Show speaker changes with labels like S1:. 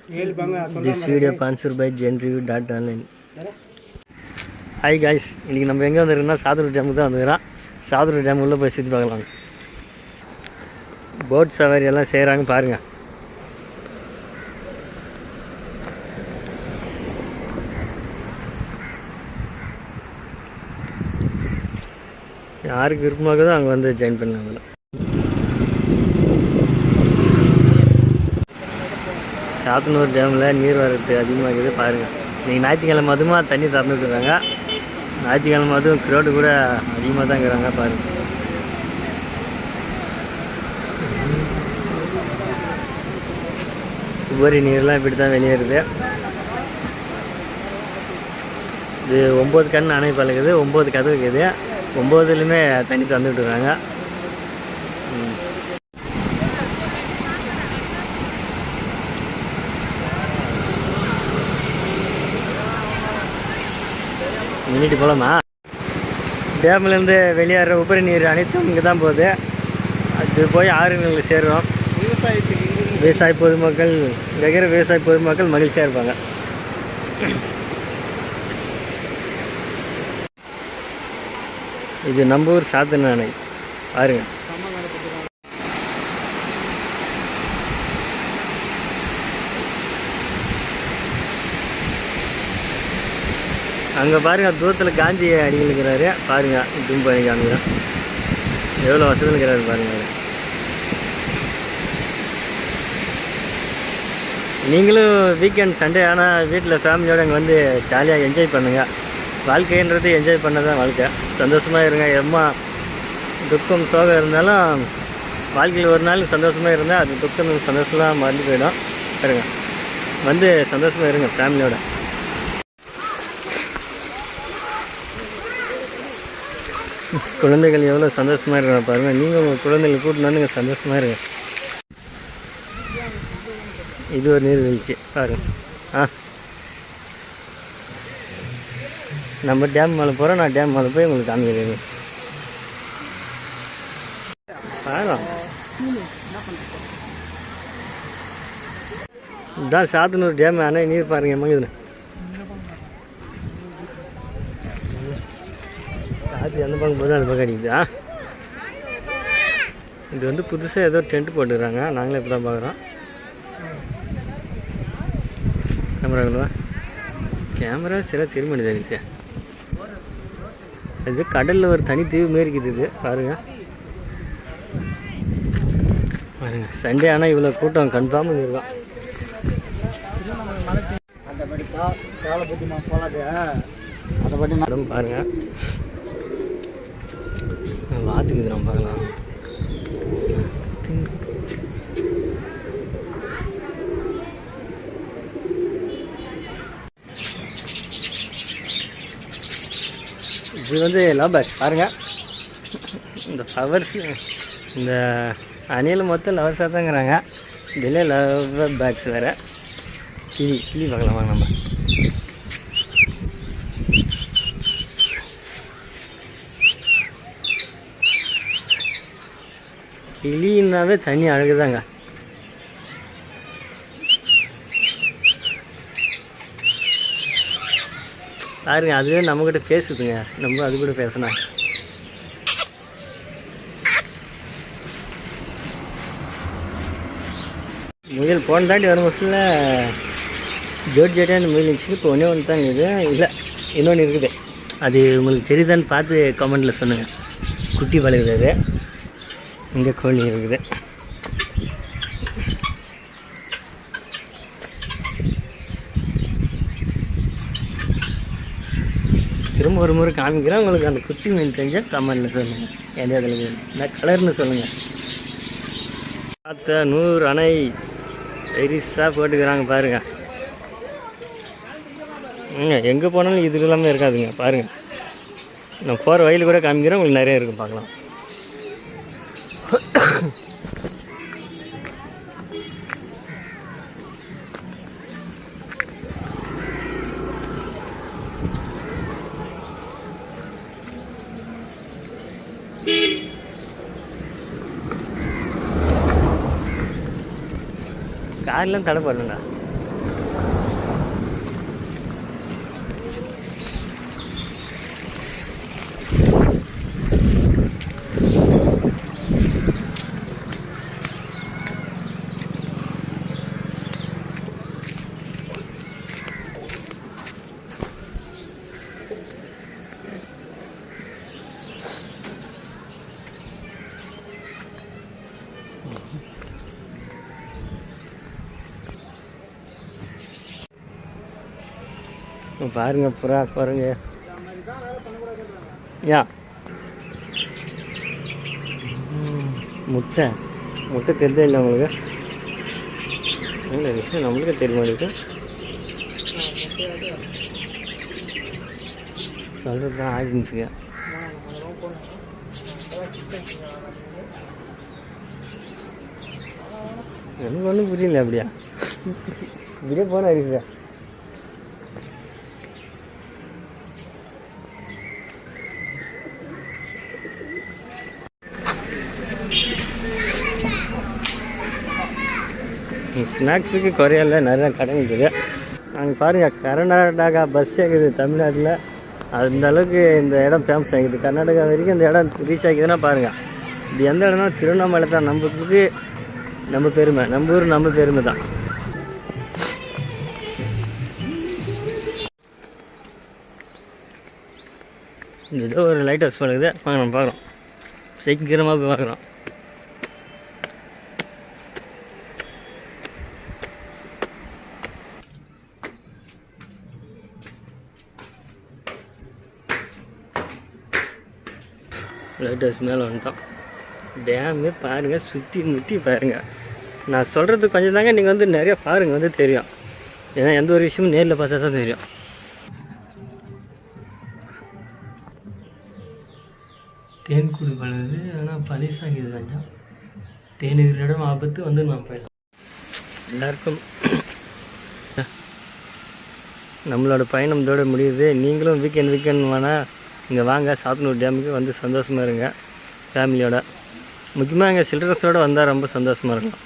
S1: This video sponsored by genreview.online. Hi guys, இன்னைக்கு நம்ம எங்க வந்திருக்கோம்னா சாத்தூர் டேமுக்கு தான் வந்திருக்கோம். சாத்தூர் டேம் உள்ள போய் சுத்தி பார்க்கலாம். போட் சவாரி எல்லாம் செய்றாங்க பாருங்க. யாருக்கு விருப்பமாகுதோ அங்கே வந்து ஜாயின் பண்ணலாம். சாத்தனூர் டேமில் நீர் வரத்து அதிகமாகுது பாருங்கள். இன்றைக்கி ஞாயிற்றுக்கிழமை அதுமா தண்ணி திறந்துட்டுருக்காங்க. ஞாயிற்றுக்கிழமை அதுவும் க்ரௌடு கூட அதிகமாக தான் இருக்கிறாங்க பாருங்கள். உபரி நீர்லாம் இப்படி தான் வெளியேறுது. இது 9 கண் அணை பழகுது, 9 கதவு இருக்குது. 9லையுமே தண்ணி தந்துட்டுருக்காங்க. மினிட்டு போகலாமா? டேம்லேருந்து வெளியேற உபரி நீர் அனைத்தும் இங்கே தான் போகுது. அது போய் ஆறுங்களுக்கு சேரும். விவசாய பொதுமக்கள் இங்கே இருக்கிற விவசாய பொதுமக்கள் மகிழ்ச்சியாக இருப்பாங்க. இது நம்ம ஊர் சாத்தனூர் அணை பாருங்க. அங்கே பாருங்கள் தூரத்தில் காந்தி அடிகள் இருக்கிறாரு பாருங்கள். ஜூம் பண்ணி காமிக்கிறேன் எவ்வளோ வசதியில் இருக்கிறாரு பாருங்கள். நீங்களும் வீக்கெண்ட் சண்டே ஆனால் வீட்டில் ஃபேமிலியோடு அங்கே வந்து ஜாலியாக என்ஜாய் பண்ணுங்கள். வாழ்க்கைன்றது என்ஜாய் பண்ண தான் வாழ்க்கை. சந்தோஷமாக இருங்க. எம்மா துக்கம் சோகம் இருந்தாலும் வாழ்க்கையில் ஒரு நாள் சந்தோஷமாக இருந்தால் அது துக்கம் சந்தோஷமாக மறந்து போயிடும். பாருங்க வந்து சந்தோஷமாக இருங்க ஃபேமிலியோட. குழந்தைகள் எவ்வளோ சந்தோஷமாக இருக்காங்க பாருங்கள். நீங்கள் உங்கள் குழந்தைகளை கூட்டின்னு வந்து சந்தோஷமாக இருங்க. இது ஒரு நீர்வீழ்ச்சி பாருங்கள். நம்ம டேம் மேலே போகிறோம். நான் டேம் மேலே போய் உங்களுக்கு காமிக்கிறேன். பாருங்க இதுதான் சாத்தனூர் டேம் அணை நீர் பாருங்கள். மங்குதுண்ணே அது எந்த பக்கம் போதும் அந்த பக்கம் அடிக்குது. இது வந்து புதுசாக ஏதோ டென்ட் போட்டுக்கிறாங்க. நாங்களே இப்போ தான் பார்க்குறோம். கேமரா சரியாக திரும்ப தெரிஞ்சு. அது கடலில் ஒரு தனி தீவு மாரி இருக்குது. இது பாருங்கள் பாருங்கள். சண்டே ஆனால் இவ்வளோ கூட்டம் கன்ஃபார்மாக இருக்கும். பாருங்கள் வாத்துக்குது. நம்ம பார்க்கலாம். இது வந்து லவ் பேர்ட்ஸ் பாருங்கள். இந்த ஃப்ளவர்ஸ் இந்த அணில் மொத்தம் லவர்ஸாக தாங்கிறாங்க. இதில் லவ் பேர்ட்ஸ் வேறு. கிளி பார்க்கலாம் வாங்க. நம்ம கிளின்னாவே தண்ணி அழகுதாங்க. பாருங்க அதுவே நம்மக்கிட்ட பேசுதுங்க. நம்ம அது கூட பேசினா முயல் போன தாண்டி வரும் வருஷத்தில் ஜோடியாண்டு முயல் இருந்துச்சு. இப்போ ஒன்று தான் இருக்குது. இல்லை இன்னொன்று இருக்குது. அது உங்களுக்கு தெரியுதான்னு பார்த்து கமெண்டில் சொல்லுங்கள். குட்டி வளருது. அது இங்கே கோழி இருக்குது. திரும்ப ஒரு முறை காமிக்கிறேன் உங்களுக்கு. அந்த குட்டி மீன் தெரிஞ்சால் கமெண்டில் சொல்லுங்கள். எந்த இதில் என்ன கலர்னு சொல்லுங்கள். சாத்தனூர் அணை பெரிசாக போட்டுக்கிறாங்க பாருங்கள். எங்கே போனாலும் இது எல்லாமே இருக்காதுங்க பாருங்கள். நான் போகிற வயலு கூட காமிக்கிறேன் உங்களுக்கு. நிறைய இருக்கும் பார்க்கலாம். கார்லாம் தடை பண்ணலண்ணா. பாருங்க புறா பாருங்க. ஏன் முட்டை முட்டை தெரிஞ்சே இல்லை உங்களுக்கு? இல்லை விஷயம் நம்மளுக்கே தெரிய மாட்டேங்குது. சொல்கிறது தான் ஆகிடுச்சுங்க. எனக்கு ஒன்றும் புரியல. அப்படியா இப்படியே போனால் இருக்குது. ஸ்நாக்ஸுக்கு குறையல, நிறையா கடை இருக்குது. நாங்கள் பாருங்கள், கர்நாடகா பஸ் இருக்குது தமிழ்நாட்டில். அந்த அளவுக்கு இந்த இடம் ஃபேமஸ் ஆகிடுது. கர்நாடகா வரைக்கும் இந்த இடம் ரீச் ஆகிதுன்னா பாருங்கள். இது எந்த இடம்னா திருவண்ணாமலை தான். நம்மளுக்கு நம்ம பெருமை, நம்ம ஊர் நம்ம பெருமை தான். ஏதோ ஒரு லைட் ஹவுஸ் பண்ணுது. வாங்க நம்ம பார்க்குறோம். சீக்கிரமாக போய் பார்க்குறோம். லைட் ஹவுஸ் மேலே வந்துட்டோம். டேமு பாருங்கள், சுற்றி முற்றி பாருங்கள். நான் சொல்கிறது கொஞ்சம் தாங்க, நீங்கள் வந்து நிறைய பாருங்கள் வந்து தெரியும். ஏன்னா எந்த ஒரு விஷயமும் நேரில் பார்த்தா தான் தெரியும். தேன் கூடு பண்ணுது, ஆனால் பழிசாகிது வேண்டாம். தேன் இருக்கிற இடம் ஆபத்து வந்து நான் போயிடலாம். எல்லாருக்கும் நம்மளோட பயணம் இதோட முடியுது. நீங்களும் வீக்கெண்ட் வேணால் இங்கே வாங்க, சாத்தனூர் டேமுக்கு வந்து சந்தோஷமாக இருங்க ஃபேமிலியோட. முக்கியமாக இங்கே சில்ட்ரன்ஸோடு வந்தால் ரொம்ப சந்தோஷமாக இருக்கலாம்.